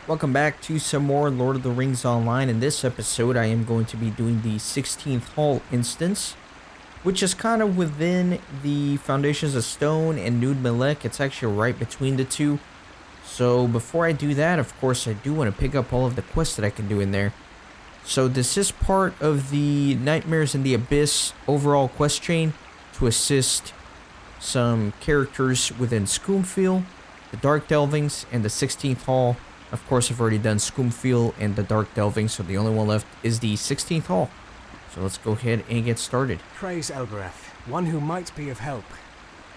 Welcome back to some more Lord of the Rings Online. In this episode, I am going to be doing the 16th Hall instance, which is kind of within the Foundations of Stone and Nude Melek. It's actually right between the two. So before I do that, of course, I do want to pick up all of the quests that I can do in there. So this is part of the Nightmares in the Abyss overall quest chain to assist some characters within Scoomfield, the Dark Delvings, and the 16th Hall. Of course, I've already done Scoomfield and the Dark Delving, so the only one left is the 16th Hall. So let's go ahead and get started. Praise Elbereth, one who might be of help.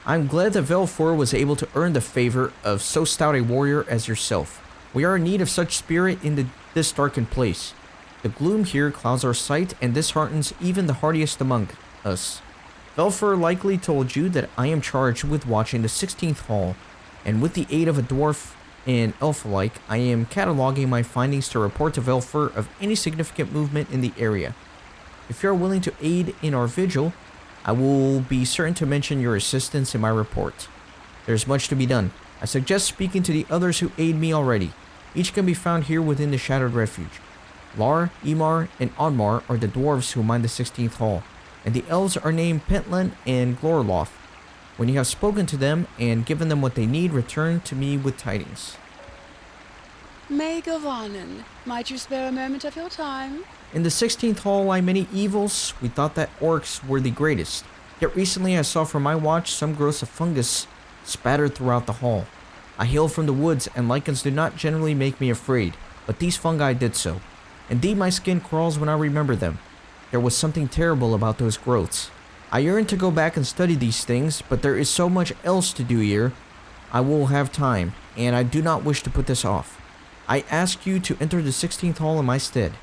I'm glad that Velfor was able to earn the favor of so stout a warrior as yourself. We are in need of such spirit in this darkened place. The gloom here clouds our sight and disheartens even the hardiest among us. Velfor likely told you that I am charged with watching the 16th Hall, and with the aid of a dwarf and elf-alike, I am cataloging my findings to report to Velfor of any significant movement in the area. If you are willing to aid in our vigil, I will be certain to mention your assistance in my report. There's much to be done. I suggest speaking to the others who aid me already. Each can be found here within the Shadowed Refuge. Lar, Emar, and Onmar are the dwarves who mind the 16th Hall, and the elves are named Pentland and Glorloth. When you have spoken to them and given them what they need, return to me with tidings. May Govanen, might you spare a moment of your time? In the 16th Hall lie many evils. We thought that orcs were the greatest. Yet recently I saw from my watch some growths of fungus spattered throughout the hall. I hail from the woods, and lichens do not generally make me afraid, but these fungi did so. Indeed, my skin crawls when I remember them. There was something terrible about those growths. I yearn to go back and study these things, but there is so much else to do here. I will have time, and I do not wish to put this off. I ask you to enter the 16th Hall in my stead.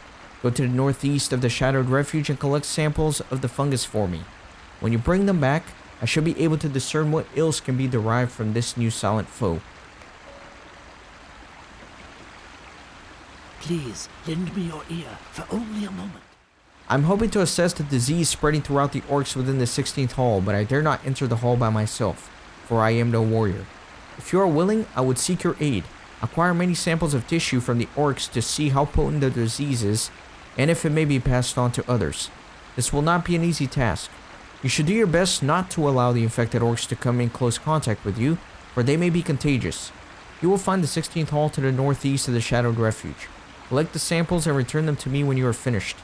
Go to the northeast of the Shadowed Refuge and collect samples of the fungus for me. When you bring them back, I shall be able to discern what ills can be derived from this new silent foe. Please, lend me your ear for only a moment. I'm hoping to assess the disease spreading throughout the orcs within the 16th Hall, but I dare not enter the hall by myself, for I am no warrior. If you are willing, I would seek your aid. Acquire many samples of tissue from the orcs to see how potent the disease is, and if it may be passed on to others. This will not be an easy task. You should do your best not to allow the infected orcs to come in close contact with you, for they may be contagious. You will find the 16th Hall to the northeast of the Shadowed Refuge. Collect the samples and return them to me when you are finished.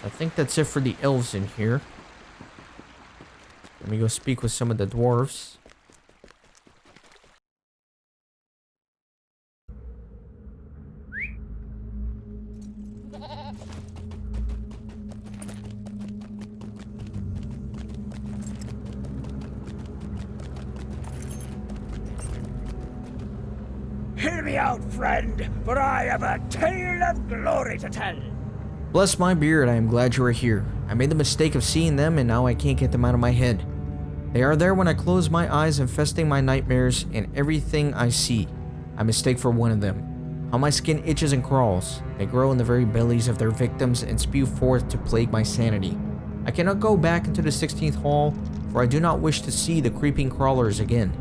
I think that's it for the elves in here. Let me go speak with some of the dwarves. Hear me out, friend, for I have a tale of glory to tell. Bless my beard, I am glad you are here. I made the mistake of seeing them, and now I can't get them out of my head. They are there when I close my eyes, infesting my nightmares and everything I see. I mistake for one of them. How my skin itches and crawls. They grow in the very bellies of their victims and spew forth to plague my sanity. I cannot go back into the 16th Hall, for I do not wish to see the creeping crawlers again.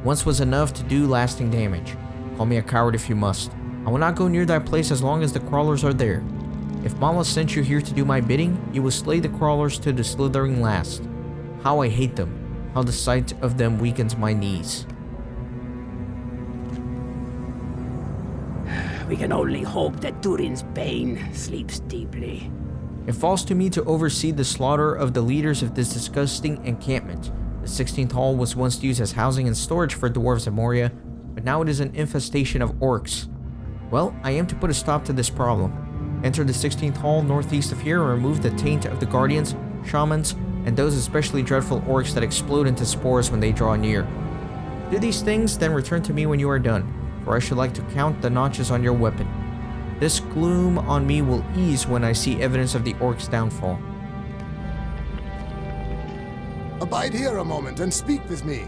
Once was enough to do lasting damage. Call me a coward if you must. I will not go near that place as long as the crawlers are there. If Mama sent you here to do my bidding, you will slay the crawlers to the slithering last. How I hate them. How the sight of them weakens my knees. We can only hope that Durin's bane sleeps deeply. It falls to me to oversee the slaughter of the leaders of this disgusting encampment. The 16th Hall was once used as housing and storage for dwarves of Moria, but now it is an infestation of orcs. Well, I am to put a stop to this problem. Enter the 16th Hall northeast of here and remove the taint of the guardians, shamans, and those especially dreadful orcs that explode into spores when they draw near. Do these things, then return to me when you are done, for I should like to count the notches on your weapon. This gloom on me will ease when I see evidence of the orcs' downfall. Abide here a moment and speak with me.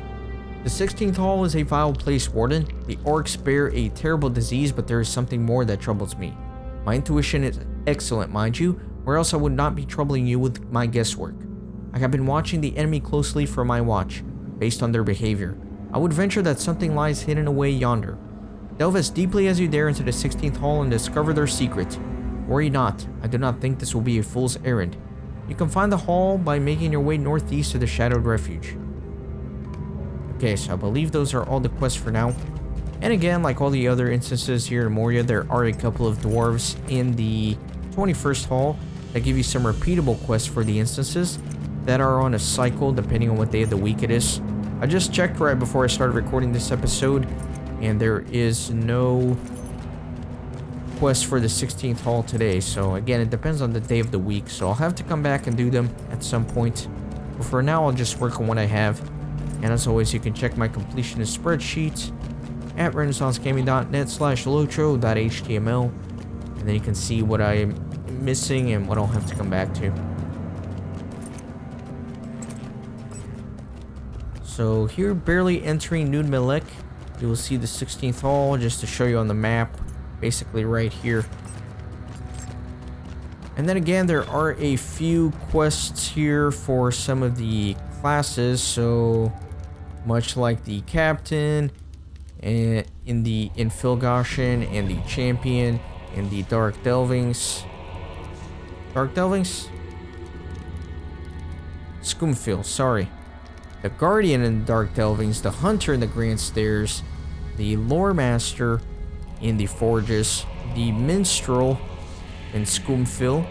The 16th Hall is a vile place, Warden. The orcs bear a terrible disease, but there is something more that troubles me. My intuition is excellent, mind you, or else I would not be troubling you with my guesswork. I have been watching the enemy closely for my watch, based on their behavior. I would venture that something lies hidden away yonder. Delve as deeply as you dare into the 16th Hall and discover their secret. Worry not, I do not think this will be a fool's errand. You can find the hall by making your way northeast to the Shadowed Refuge. Okay, so I believe those are all the quests for now. And again, like all the other instances here in Moria, there are a couple of dwarves in the 21st Hall that give you some repeatable quests for the instances that are on a cycle depending on what day of the week it is. I just checked right before I started recording this episode, and there is no quest for the 16th Hall today. So again, it depends on the day of the week, so I'll have to come back and do them at some point. But for now, I'll just work on what I have. And as always, you can check my completionist spreadsheet at renaissancegaming.net/lotro.html, and then you can see what I'm missing and what I'll have to come back to. So here, barely entering Nun Melek, you will see the 16th Hall, just to show you on the map, basically right here. And then again, there are a few quests here for some of the classes, so much like the Captain, and in Filgoshen, and the Champion, and the Dark Delvings. Skumfil, sorry. The Guardian in the Dark Delvings, the Hunter in the Grand Stairs, the Lore Master in the Forges, the Minstrel in Skumfil.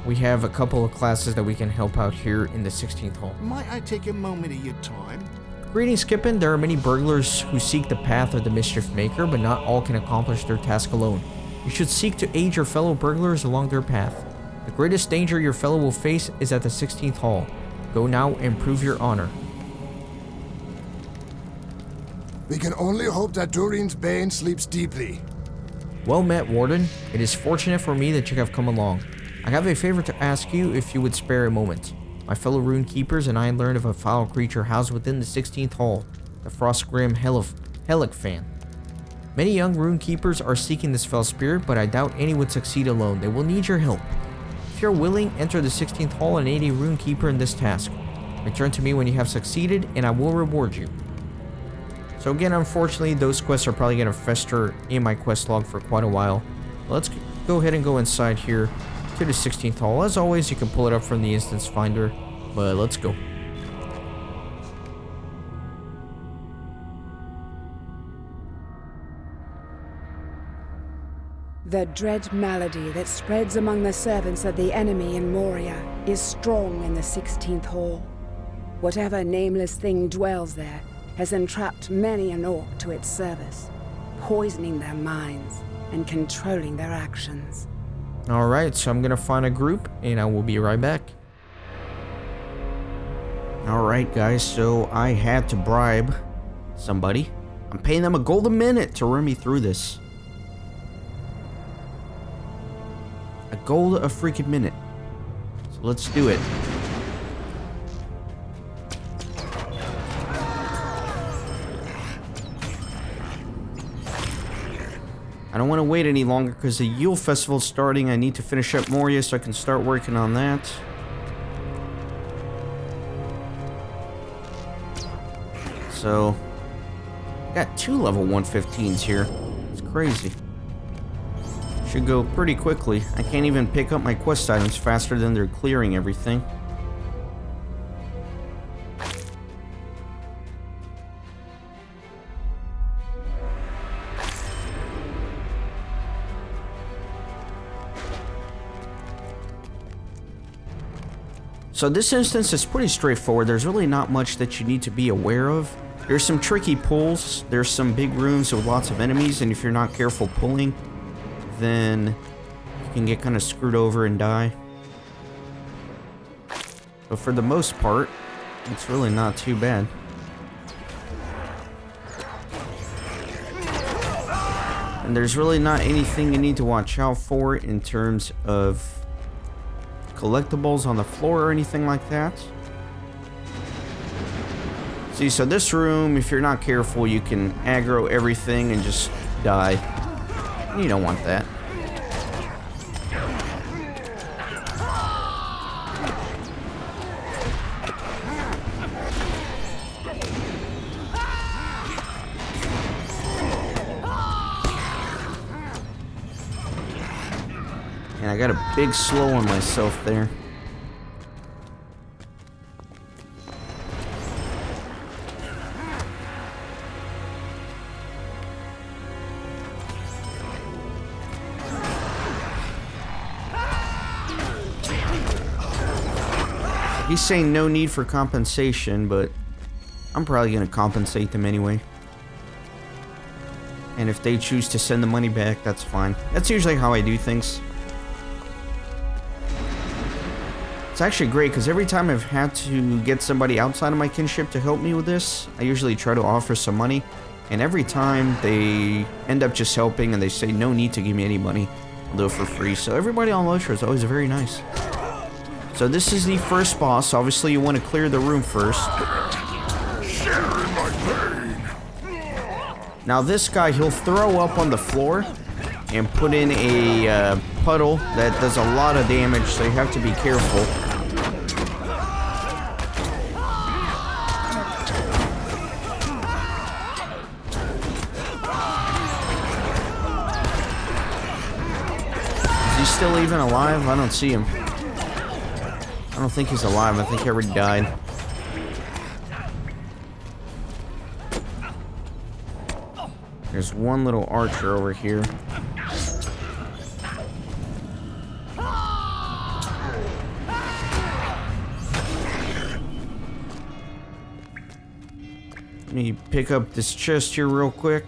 We have a couple of classes that we can help out here in the 16th Hall. Might I take a moment of your time? Greetings, Kippen. There are many burglars who seek the path of the Mischief Maker, but not all can accomplish their task alone. You should seek to aid your fellow burglars along their path. The greatest danger your fellow will face is at the 16th Hall. Go now and prove your honor. We can only hope that Durin's Bane sleeps deeply. Well met, Warden. It is fortunate for me that you have come along. I have a favor to ask you if you would spare a moment. My fellow rune keepers and I learned of a foul creature housed within the 16th Hall, the Frostgrim Helicfan. Many young rune keepers are seeking this fell spirit, but I doubt any would succeed alone. They will need your help. If you're willing, enter the 16th Hall and aid a rune keeper in this task. Return to me when you have succeeded, and I will reward you. So again, unfortunately, those quests are probably going to fester in my quest log for quite a while. Let's go ahead and go inside here to the 16th Hall. As always, you can pull it up from the instance finder, but let's go. The dread malady that spreads among the servants of the enemy in Moria is strong in the 16th Hall. Whatever nameless thing dwells there has entrapped many an orc to its service, poisoning their minds and controlling their actions. Alright, so I'm gonna find a group and I will be right back. Alright guys, so I had to bribe somebody. I'm paying them a gold a minute to run me through this. A gold a freaking minute. So let's do it. I don't want to wait any longer because the Yule Festival is starting. I need to finish up Moria so I can start working on that. So, I got 2 level 115s here. It's crazy. Should go pretty quickly. I can't even pick up my quest items faster than they're clearing everything. So this instance is pretty straightforward. There's really not much that you need to be aware of. There's some tricky pulls. There's some big rooms with lots of enemies, and if you're not careful pulling, then you can get kind of screwed over and die. But for the most part, it's really not too bad. And there's really not anything you need to watch out for in terms of collectibles on the floor or anything like that. See, so this room, if you're not careful, you can aggro everything and just die. You don't want that. And I got a big slow on myself there. He's saying no need for compensation, but I'm probably going to compensate them anyway. And if they choose to send the money back, that's fine. That's usually how I do things. It's actually great because every time I've had to get somebody outside of my kinship to help me with this, I usually try to offer some money. And every time they end up just helping and they say no need to give me any money, I'll do it for free. So everybody on LOTRO is always very nice. So this is the first boss. Obviously you want to clear the room first. Sharing my pain. Now this guy, he'll throw up on the floor and put in a puddle that does a lot of damage, so you have to be careful. Is he still even alive? I don't see him. I don't think he's alive. I think he already died. There's one little archer over here. Let me pick up this chest here real quick.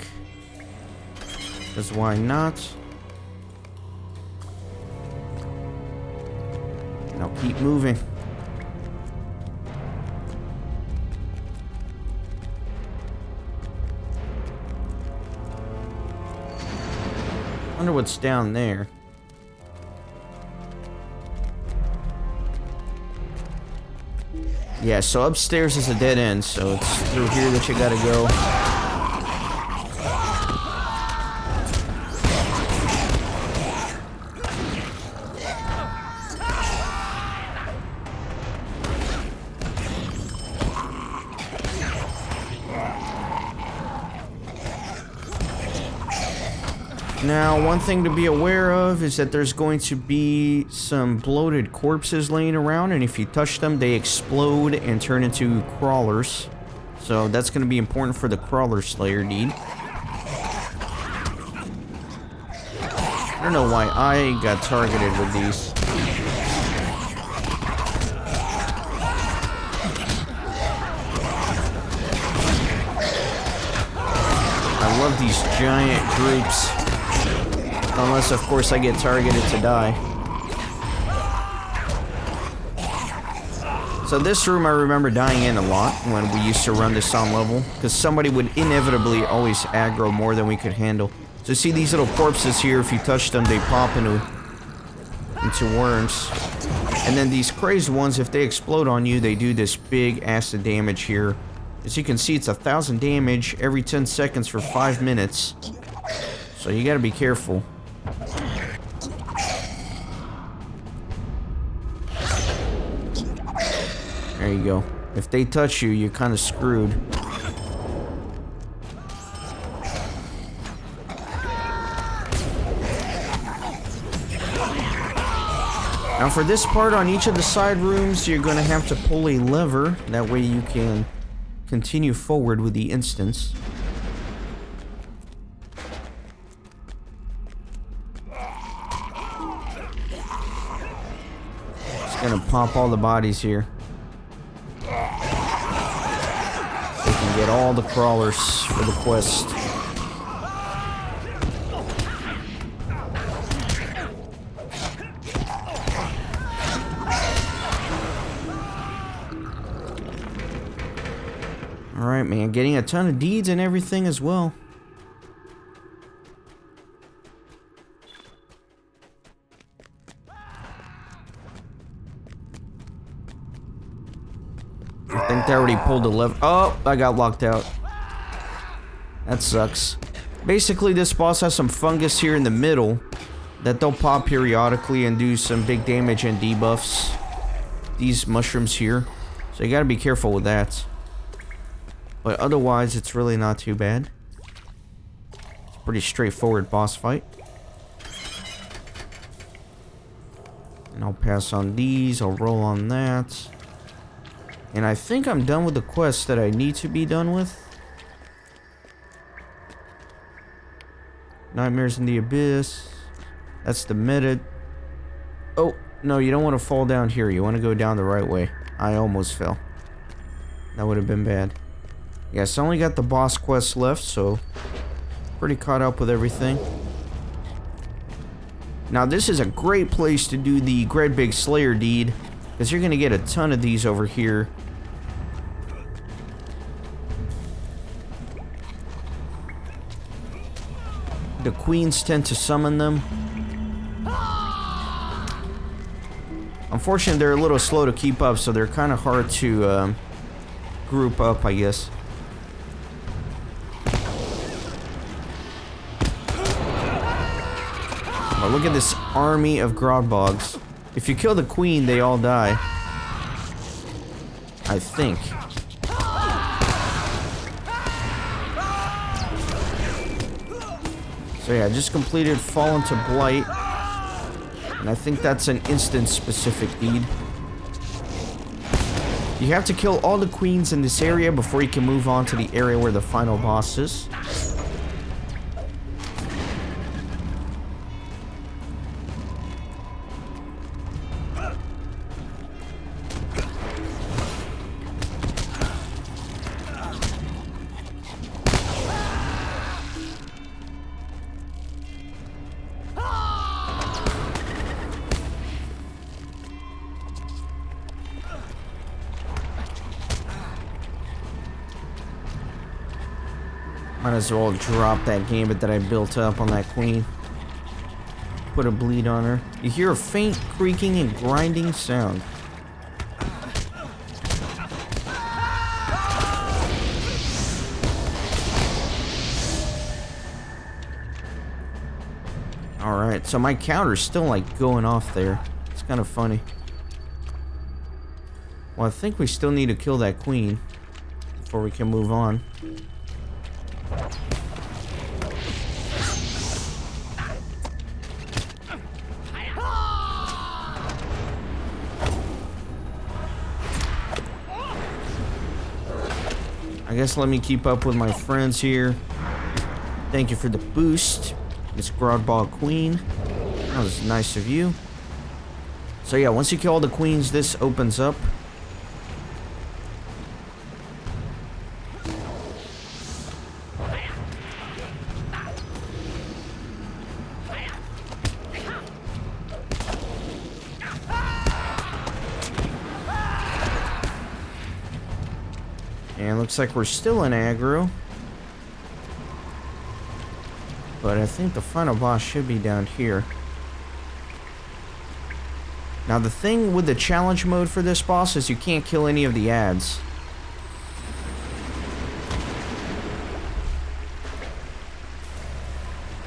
Because why not? And I'll keep moving. Wonder what's down there. Yeah, so upstairs is a dead end, so it's through here that you gotta go. Now, one thing to be aware of is that there's going to be some bloated corpses laying around, and if you touch them, they explode and turn into crawlers. So that's going to be important for the crawler slayer need. I don't know why I got targeted with these. I love these giant groups. Unless, of course, I get targeted to die. So this room I remember dying in a lot when we used to run this on level, because somebody would inevitably always aggro more than we could handle. So see these little corpses here, if you touch them, they pop into worms. And then these crazed ones, if they explode on you, they do this big acid damage here. As you can see, it's 1,000 damage every 10 seconds for 5 minutes. So you gotta be careful. There you go. If they touch you, you're kind of screwed. Now for this part, on each of the side rooms, you're going to have to pull a lever. That way you can continue forward with the instance. It's going to pop all the bodies here. We can get all the crawlers for the quest. Alright, man. Getting a ton of deeds and everything as well. I think they already pulled the lever. Oh, I got locked out. That sucks. Basically, this boss has some fungus here in the middle that they'll pop periodically and do some big damage and debuffs. These mushrooms here. So you gotta be careful with that. But otherwise, it's really not too bad. It's a pretty straightforward boss fight. And I'll pass on these. I'll roll on that. And I think I'm done with the quests that I need to be done with. Nightmares in the Abyss. That's the meta. Oh, no, you don't want to fall down here. You want to go down the right way. I almost fell. That would have been bad. Yes, I only got the boss quest left, so pretty caught up with everything. Now, this is a great place to do the Great Big Slayer deed, because you're going to get a ton of these over here. The queens tend to summon them. Unfortunately, they're a little slow to keep up, so they're kind of hard to group up, I guess. Oh, look at this army of Grodbogs. If you kill the queen, they all die. I think. So yeah, I just completed Fall into Blight. And I think that's an instance-specific deed. You have to kill all the queens in this area before you can move on to the area where the final boss is. Might as well drop that gambit that I built up on that queen. Put a bleed on her. You hear a faint creaking and grinding sound. Alright, so my counter's still like going off there. It's kind of funny. Well, I think we still need to kill that queen before we can move on. I guess let me keep up with my friends here. Thank you for the boost, Miss Grodbog Queen. That was nice of you. So yeah, once you kill all the queens, this opens up. And looks like we're still in aggro. But I think the final boss should be down here. Now the thing with the challenge mode for this boss is you can't kill any of the ads.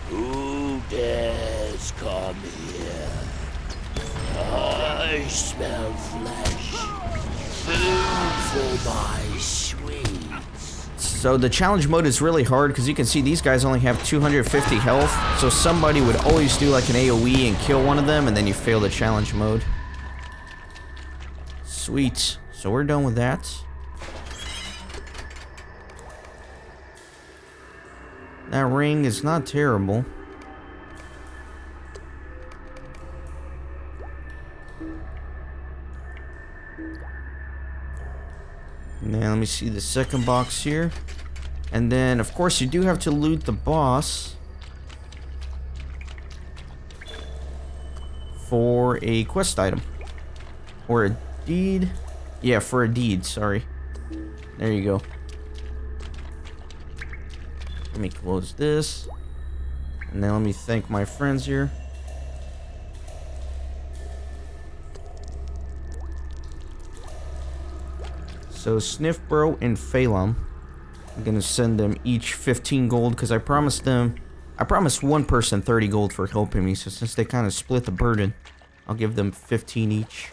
Who dares come here? I smell flesh. Food for my sweets. So the challenge mode is really hard because you can see these guys only have 250 health. So somebody would always do like an AoE and kill one of them, and then you fail the challenge mode. Sweet. So we're done with that. That ring is not terrible. Now let me see the second box here. And then of course you do have to loot the boss for a quest item. Or a deed. Yeah, for a deed, sorry. There you go. Let me close this. And then let me thank my friends here. So Sniffbro and Phelan, I'm gonna send them each 15 gold because I promised one person 30 gold for helping me. So since they kind of split the burden, I'll give them 15 each.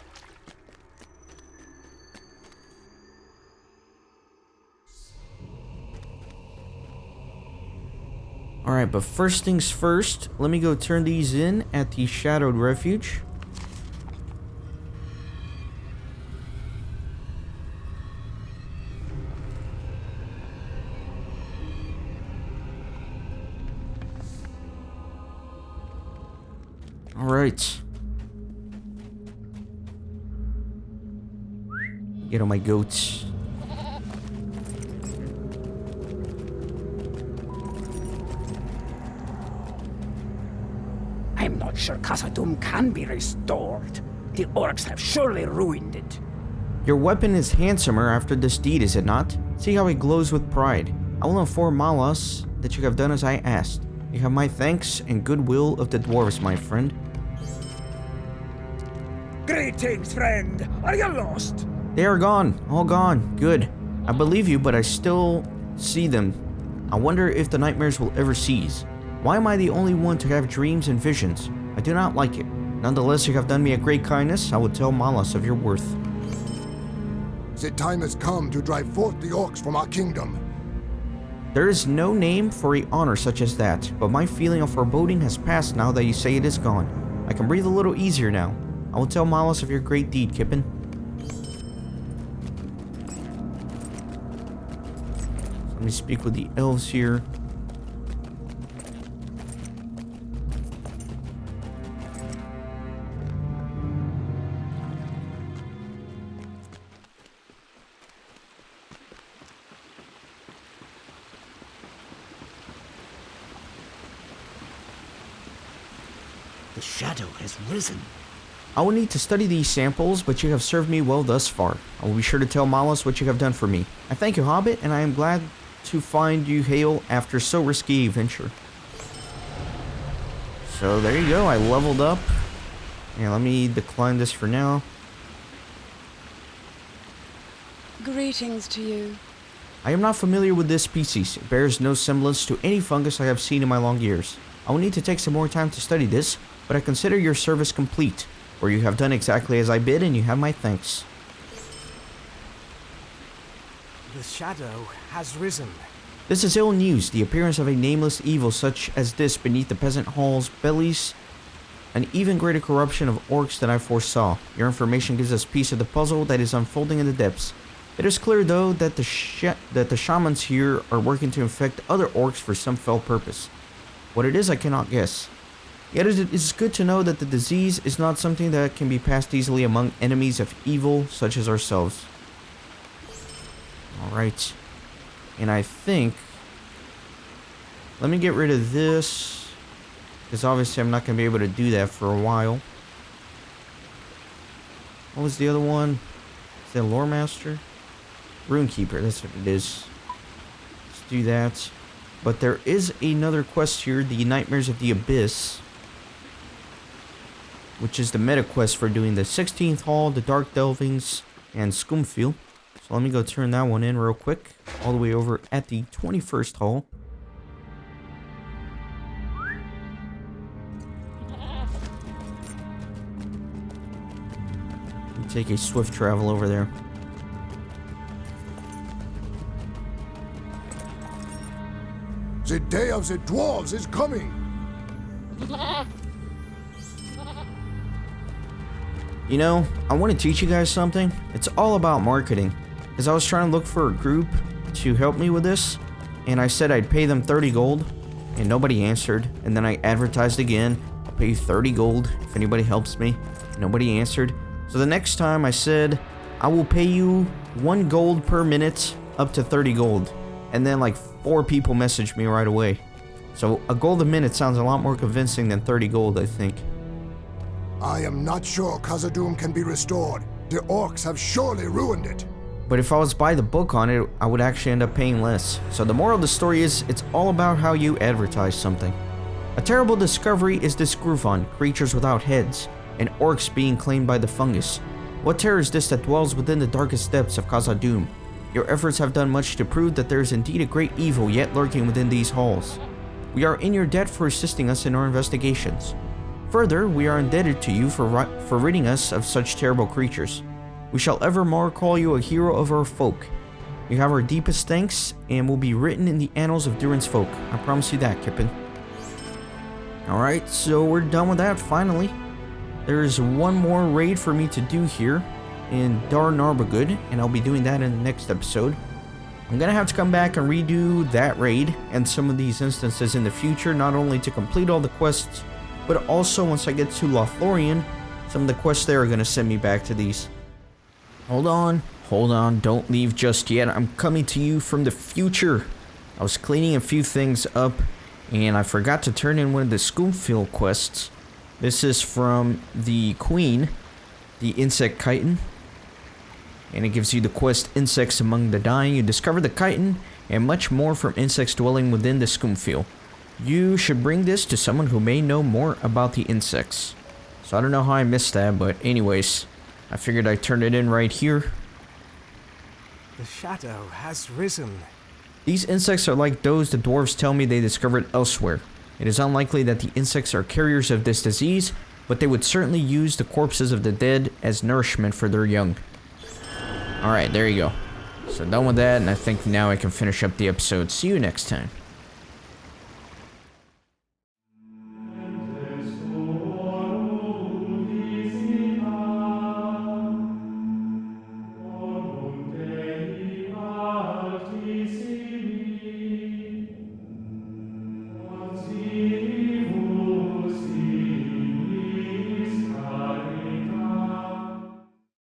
Alright, but first things first, let me go turn these in at the Shadowed Refuge. Alright. Get on my goats. I'm not sure Khazad-dûm can be restored. The orcs have surely ruined it. Your weapon is handsomer after this deed, is it not? See how it glows with pride. I will inform Malas that you have done as I asked. You have my thanks and goodwill of the dwarves, my friend. Greetings, friend. Are you lost? They are gone. All gone. Good. I believe you, but I still see them. I wonder if the nightmares will ever cease. Why am I the only one to have dreams and visions? I do not like it. Nonetheless, you have done me a great kindness. I will tell Malas of your worth. The time has come to drive forth the orcs from our kingdom. There is no name for a honor such as that, but my feeling of foreboding has passed now that you say it is gone. I can breathe a little easier now. I will tell Malas of your great deed, Kippen. Let me speak with the elves here. The shadow has risen. I will need to study these samples, but you have served me well thus far. I will be sure to tell Malas what you have done for me. I thank you, Hobbit, and I am glad to find you hail after so risky a venture. So there you go, I leveled up. Yeah, let me decline this for now. Greetings to you. I am not familiar with this species. It bears no semblance to any fungus I have seen in my long years. I will need to take some more time to study this, but I consider your service complete, for you have done exactly as I bid and you have my thanks. The shadow has risen. This is ill news. The appearance of a nameless evil such as this beneath the peasant halls bellies an even greater corruption of orcs than I foresaw. Your information gives us piece of the puzzle that is unfolding in the depths. It is clear, though, that the shamans here are working to infect other orcs for some fell purpose. What it is, I cannot guess. Yet it is good to know that the disease is not something that can be passed easily among enemies of evil such as ourselves. Alright. And I think... let me get rid of this, because obviously I'm not going to be able to do that for a while. What was the other one? Is that Lore Master? Runekeeper, that's what it is. Let's do that. But there is another quest here, the Nightmares of the Abyss, which is the meta quest for doing the 16th Hall, the Dark Delvings, and Skumfield. So let me go turn that one in real quick. All the way over at the 21st Hall. Let me take a swift travel over there. The day of the dwarves is coming. You know, I want to teach you guys something. It's all about marketing. Because I was trying to look for a group to help me with this, and I said I'd pay them 30 gold, and nobody answered. And then I advertised again, I'll pay you 30 gold if anybody helps me. Nobody answered. So the next time I said, I will pay you 1 gold per minute up to 30 gold. And then like 4 people messaged me right away. So a gold a minute sounds a lot more convincing than 30 gold, I think. I am not sure Khazad-dûm can be restored. The orcs have surely ruined it. But if I was by the book on it, I would actually end up paying less. So the moral of the story is, it's all about how you advertise something. A terrible discovery is this Gruvon, creatures without heads, and orcs being claimed by the fungus. What terror is this that dwells within the darkest depths of Khazad-dûm? Your efforts have done much to prove that there is indeed a great evil yet lurking within these halls. We are in your debt for assisting us in our investigations. Further, we are indebted to you for ridding us of such terrible creatures. We shall evermore call you a hero of our folk. You have our deepest thanks, and will be written in the annals of Durin's folk. I promise you that, Kippen. Alright, so we're done with that, finally. There is one more raid for me to do here in Dar Narbogud, and I'll be doing that in the next episode. I'm gonna have to come back and redo that raid and some of these instances in the future, not only to complete all the quests but also once I get to Lothlorien, some of the quests there are going to send me back to these. Hold on, don't leave just yet. I'm coming to you from the future. I was cleaning a few things up, and I forgot to turn in one of the Scoomfield quests. This is from the Queen, the Insect Chitin. And it gives you the quest Insects Among the Dying. You discover the chitin and much more from insects dwelling within the Scoomfield. You should bring this to someone who may know more about the insects. So I don't know how I missed that, but anyways, I figured I'd turn it in right here. The shadow has risen. These insects are like those the dwarves tell me they discovered elsewhere. It is unlikely that the insects are carriers of this disease, but they would certainly use the corpses of the dead as nourishment for their young. Alright, there you go. So done with that, and I think now I can finish up the episode. See you next time.